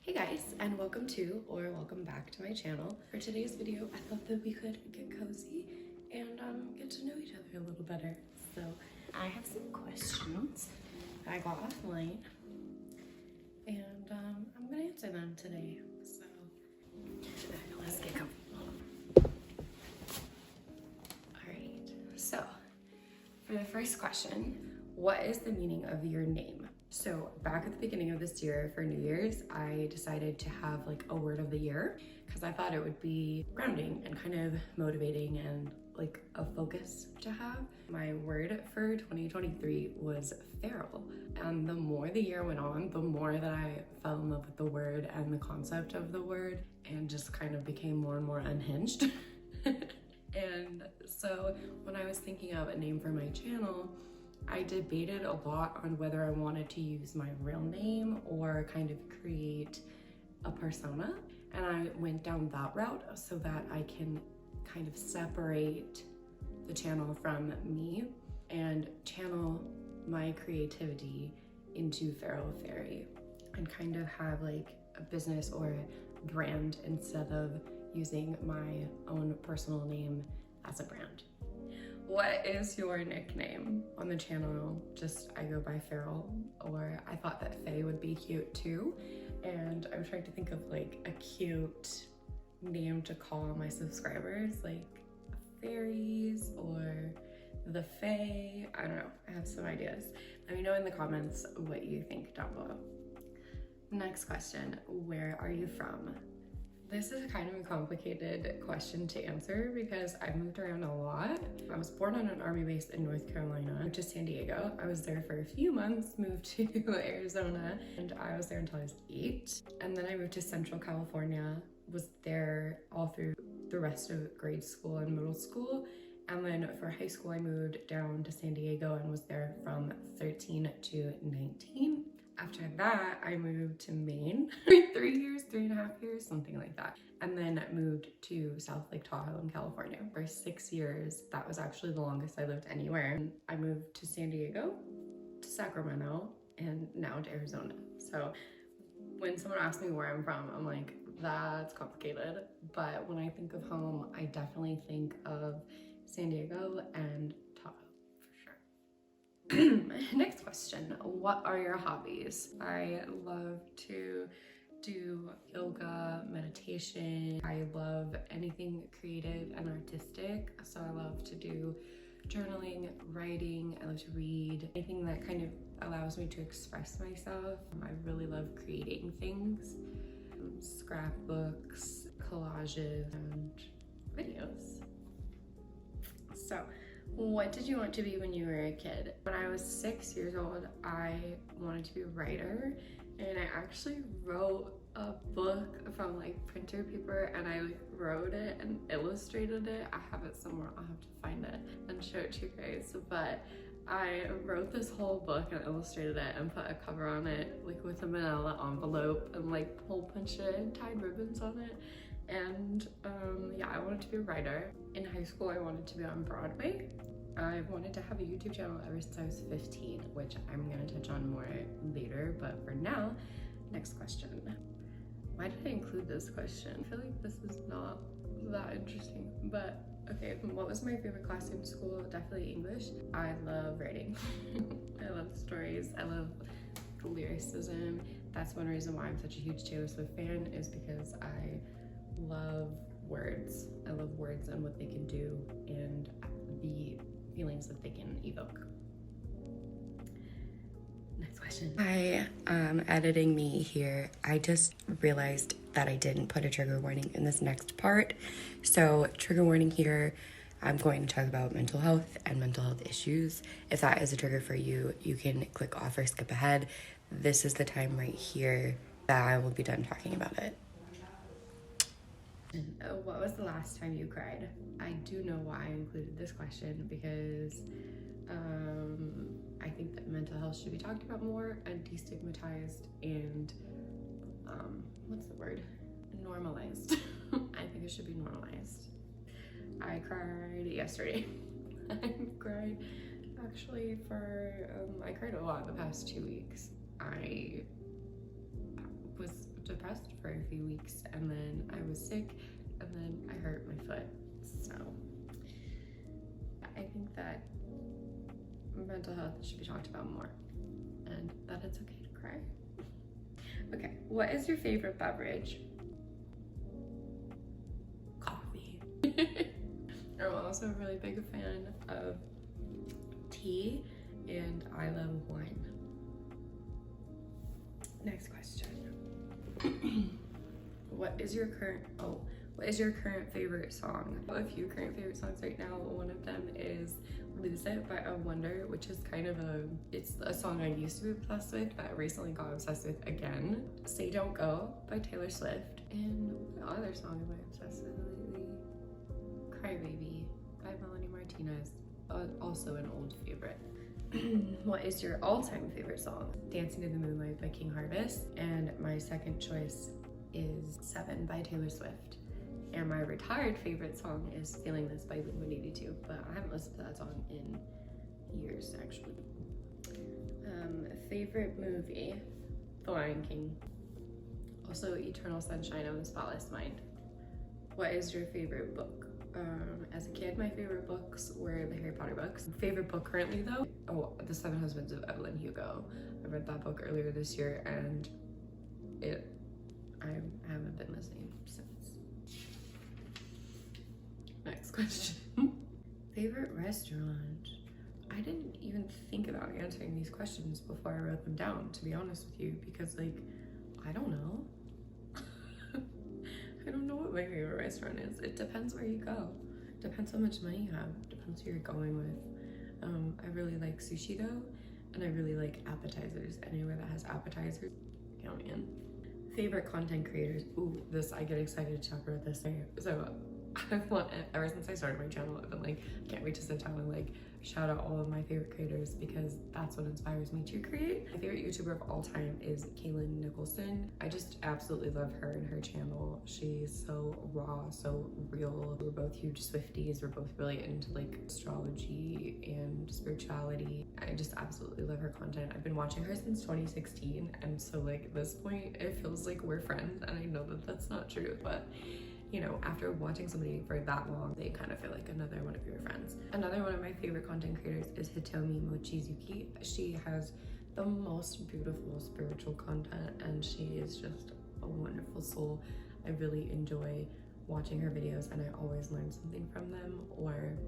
Hey guys, and welcome to or welcome back to my channel. For today's video, I thought that we could get cozy and get to know each other a little better. So I have some questions I got offline, and I'm gonna answer them today. So let's get comfortable. All right. So for the first question, what is the meaning of your name? So back at the beginning of this year for New Year's, I decided to have like a word of the year because I thought it would be grounding and kind of motivating and like a focus to have. My word for 2023 was feral. And the more the year went on, the more that I fell in love with the word and the concept of the word and just kind of became more and more unhinged. And so when I was thinking of a name for my channel, I debated a lot on whether I wanted to use my real name or kind of create a persona. And I went down that route so that I can kind of separate the channel from me and channel my creativity into 𝘶𝘆 and kind of have like a business or a brand instead of using my own personal name as a brand. What is your nickname? On the channel, just I go by Feral, or I thought that Faye would be cute too. And I'm trying to think of like a cute name to call my subscribers, like fairies or the Fae. I don't know, I have some ideas. Let me know in the comments what you think down below. Next question, where are you from? This is kind of a complicated question to answer because I've moved around a lot. I was born on an army base in North Carolina, moved to San Diego. I was there for a few months, moved to Arizona, and I was there until I was 8. And then I moved to Central California, was there all through the rest of grade school and middle school. And then for high school, I moved down to San Diego and was there from 13 to 19. After that, I moved to Maine for 3.5 years, something like that. And then moved to South Lake Tahoe in California for 6 years. That was actually the longest I lived anywhere. And I moved to San Diego, to Sacramento, and now to Arizona. So when someone asks me where I'm from, I'm like, that's complicated. But when I think of home, I definitely think of San Diego and Tahoe. Next question, what are your hobbies? I love to do yoga, meditation. I love anything creative and artistic. So I love to do journaling, writing. I love to read, anything that kind of allows me to express myself. I really love creating things, scrapbooks, collages, and videos. So what did you want to be when you were a kid? When I was 6 years old, I wanted to be a writer, and I actually wrote a book from like printer paper, and I like wrote it and illustrated it. I have it somewhere. I'll have to find it and show it to you guys. But I wrote this whole book and illustrated it and put a cover on it like with a manila envelope and like hole punched it and tied ribbons on it. And yeah, I wanted to be a writer. In high school, I wanted to be on Broadway. I've wanted to have a YouTube channel ever since I was 15, which I'm gonna touch on more later, but for now, next question. Why did I include this question? I feel like this is not that interesting, but okay, what was my favorite class in school? Definitely English. I love writing. I love stories. I love the lyricism. That's one reason why I'm such a huge Taylor Swift fan, is because I love words. I love words and what they can do and the feelings that they can evoke. Next question. Hi, editing me here. I just realized that I didn't put a trigger warning in this next part. So trigger warning here, I'm going to talk about mental health and mental health issues. If that is a trigger for you, you can click off or skip ahead. This is the time right here that I will be done talking about it. What was the last time you cried? I do know why I included this question because I think that mental health should be talked about more and destigmatized and what's the word? Normalized. I think it should be normalized. I cried yesterday. I cried actually I cried a lot the past 2 weeks. I was depressed depressed for a few weeks, and then I was sick, and then I hurt my foot. So I think that mental health should be talked about more, and that it's okay to cry. Okay, what is your favorite beverage? Coffee. I'm also a really big fan of tea, and I love wine. Next question. What is your current favorite song? I have a few current favorite songs right now. One of them is Lose It by ''owonder, which is kind of it's a song I used to be obsessed with, but I recently got obsessed with again. Say Don't Go by Taylor Swift. And what other song am I obsessed with lately? Crybaby by Melanie Martinez, also an old favorite. What is your all-time favorite song? Dancing in the Moonlight by King Harvest. And my second choice is 7 by Taylor Swift. And my retired favorite song is Feeling This by Blink-182, but I haven't listened to that song in years, actually. Favorite movie? The Lion King. Also, Eternal Sunshine of the Spotless Mind. What is your favorite book? As a kid, my favorite books were the Harry Potter books. Favorite book currently though? Oh, The Seven Husbands of Evelyn Hugo. I read that book earlier this year, and I haven't been the same since. Next question. Favorite restaurant? I didn't even think about answering these questions before I wrote them down, to be honest with you, because like, I don't know. I don't know what my favorite restaurant is. It depends where you go. Depends how much money you have. Depends who you're going with. I really like sushi though, and I really like appetizers. Anywhere that has appetizers, count me in. Favorite content creators? Ooh, I get excited to talk about this. So ever since I started my channel, I've been like, I can't wait to sit down and like shout out all of my favorite creators, because that's what inspires me to create. My favorite YouTuber of all time is Kaylin Nicholson. I just absolutely love her and her channel. She's so raw, so real. We're both huge Swifties. We're both really into like astrology and spirituality. I just absolutely love her content. I've been watching her since 2016, and so like at this point it feels like we're friends, and I know that that's not true, but you know, after watching somebody for that long, they kind of feel like another one of your friends. Another one of my favorite content creators is Hitomi Mochizuki. She has the most beautiful spiritual content, and she is just a wonderful soul. I really enjoy watching her videos, and I always learn something from them or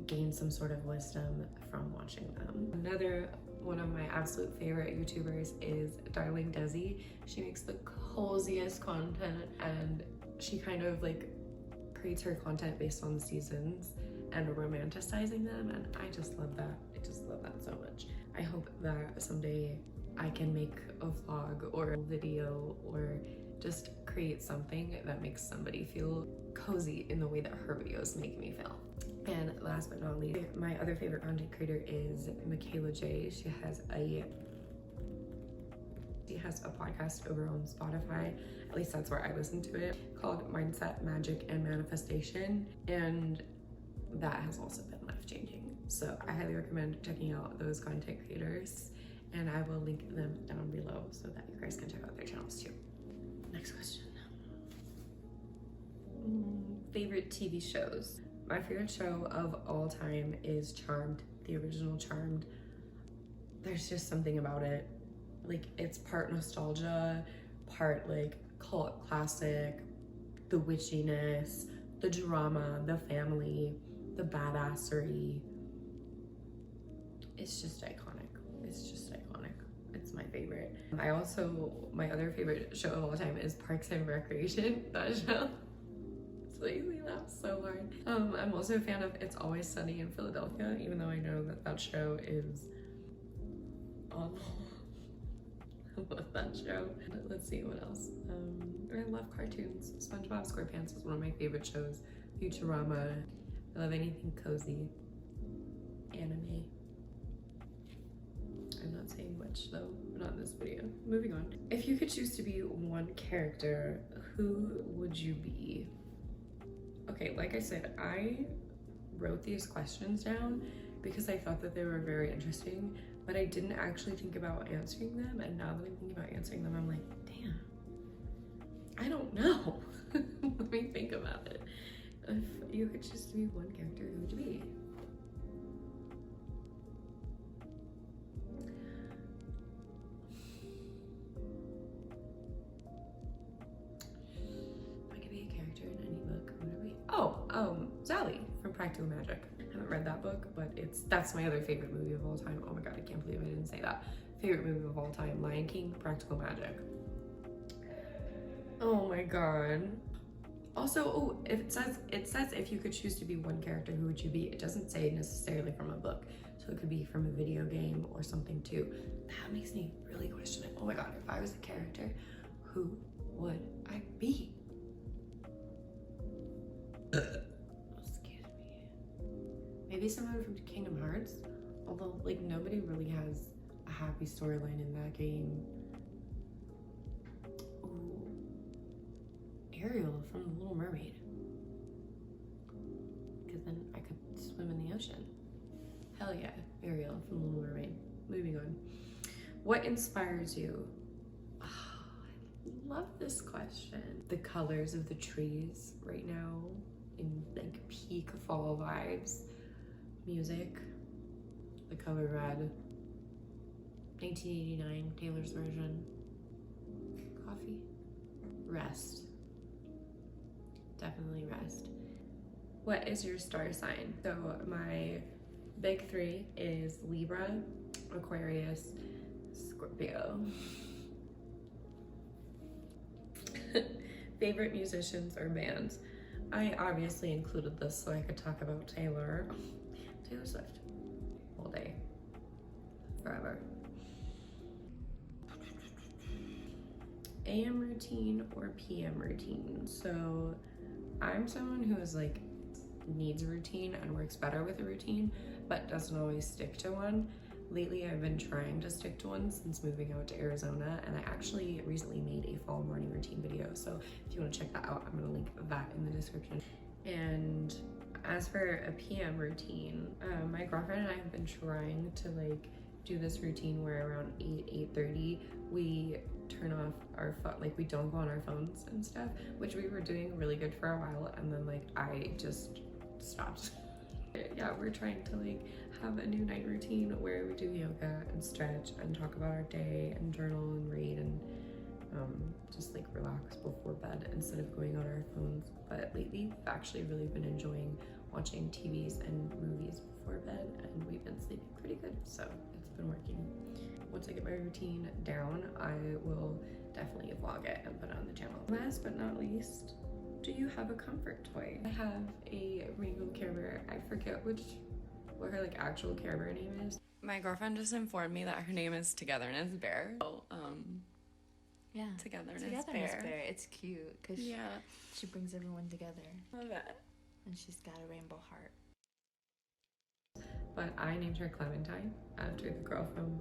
gain some sort of wisdom from watching them. Another one of my absolute favorite YouTubers is Darling Desi. She makes the coziest content, and she kind of like creates her content based on the seasons and romanticizing them, and I just love that. I just love that so much. I hope that someday I can make a vlog or a video or just create something that makes somebody feel cozy in the way that her videos make me feel. And last but not least, my other favorite content creator is Michaela J. She has a podcast over on Spotify, at least that's where I listen to it, called Mindset, Magic, and Manifestation, and that has also been life-changing. So I highly recommend checking out those content creators, and I will link them down below so that you guys can check out their channels too. Next question. Favorite TV shows? My favorite show of all time is Charmed, the original Charmed. There's just something about it. Like, it's part nostalgia, part like cult classic, the witchiness, the drama, the family, the badassery. It's just iconic. It's just iconic. It's my favorite. My other favorite show of all time is Parks and Recreation, that show. It's making me laugh so hard. I'm also a fan of It's Always Sunny in Philadelphia, even though I know that show is awful. I love that show. Let's see what else. I love cartoons. SpongeBob SquarePants is one of my favorite shows. Futurama. I love anything cozy. Anime. I'm not saying much though, not in this video. Moving on. If you could choose to be one character, who would you be? Okay, like I said, I wrote these questions down because I thought that they were very interesting, but I didn't actually think about answering them, and now that I'm thinking about answering them, I'm like, damn, could choose to be one character, who would you be? If I could be a character in any book, who would it be? Oh, Sally from Practical Magic. I haven't read that book, but that's my other favorite movie of all time. Oh my god, I can't believe I didn't say that. Favorite movie of all time, Lion King, Practical Magic. Oh my god. Also, oh, it says if you could choose to be one character, who would you be? It doesn't say necessarily from a book, so it could be from a video game or something too. That makes me really question it. Oh my god, if I was a character, who would I be? Excuse me. Maybe someone from Kingdom Hearts, although like nobody really has a happy storyline in that game. Ariel from The Little Mermaid, because then I could swim in the ocean. Hell yeah, Ariel from The Little Mermaid. Moving on. What inspires you? Oh, I love this question. The colors of the trees right now in like peak fall vibes. Music, The Color Red, 1989, Taylor's version. Coffee, rest. Definitely rest. What is your star sign? So my big three is Libra, Aquarius, Scorpio. Favorite musicians or bands? I obviously included this so I could talk about Taylor Swift all day, forever. AM routine or PM routine? So I'm someone who is like needs a routine and works better with a routine, but doesn't always stick to one. Lately, I've been trying to stick to one since moving out to Arizona, and I actually recently made a fall morning routine video. So if you want to check that out, I'm gonna link that in the description. And as for a PM routine, my girlfriend and I have been trying to like do this routine where around 8:30 we turn off our phone, like we don't go on our phones and stuff, which we were doing really good for a while, and then like I just stopped. Yeah, we're trying to like have a new night routine where we do yoga and stretch and talk about our day and journal and read and just like relax before bed instead of going on our phones. But lately we've actually really been enjoying watching TVs and movies before bed, and we've been sleeping pretty good, so it's been working. Once I get my routine down, I will definitely vlog it and put it on the channel. Last but not least, do you have a comfort toy? I have a rainbow Care Bear. I forget what her like actual Care Bear name is. My girlfriend just informed me that her name is Togetherness Bear. So, yeah, Togetherness Bear. It's cute because she brings everyone together. Love it. And she's got a rainbow heart. But I named her Clementine after the girl from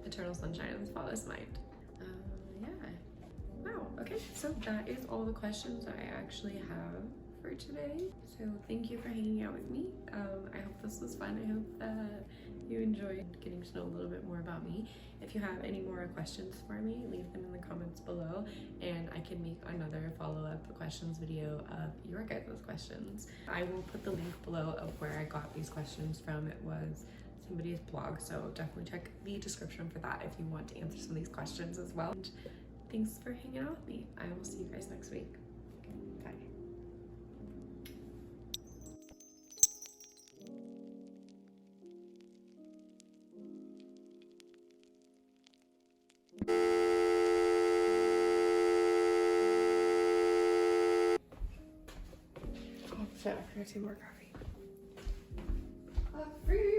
Eternal Sunshine of the Spotless Mind. Yeah. Wow, okay, so that is all the questions I actually have for today. So thank you for hanging out with me. I hope this was fun. I hope that you enjoyed getting to know a little bit more about me. If you have any more questions for me, leave them in the comments below, and I can make another follow-up questions video of your guys' questions. I will put the link below of where I got these questions from. It was somebody's blog, so definitely check the description for that if you want to answer some of these questions as well. And thanks for hanging out with me. I will see you guys next week. Bye. Oh shit, I forgot to do more coffee. Coffee!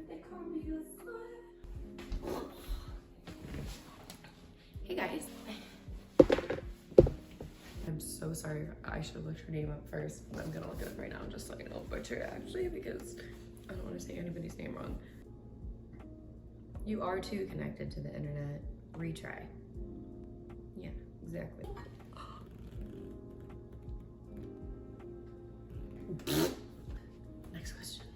They call me a slut. Hey guys. I'm so sorry. I should have looked her name up first. I'm gonna look it up right now just so I don't butcher it actually, because I don't want to say anybody's name wrong. You are too connected to the internet. Retry. Yeah, exactly. Next question.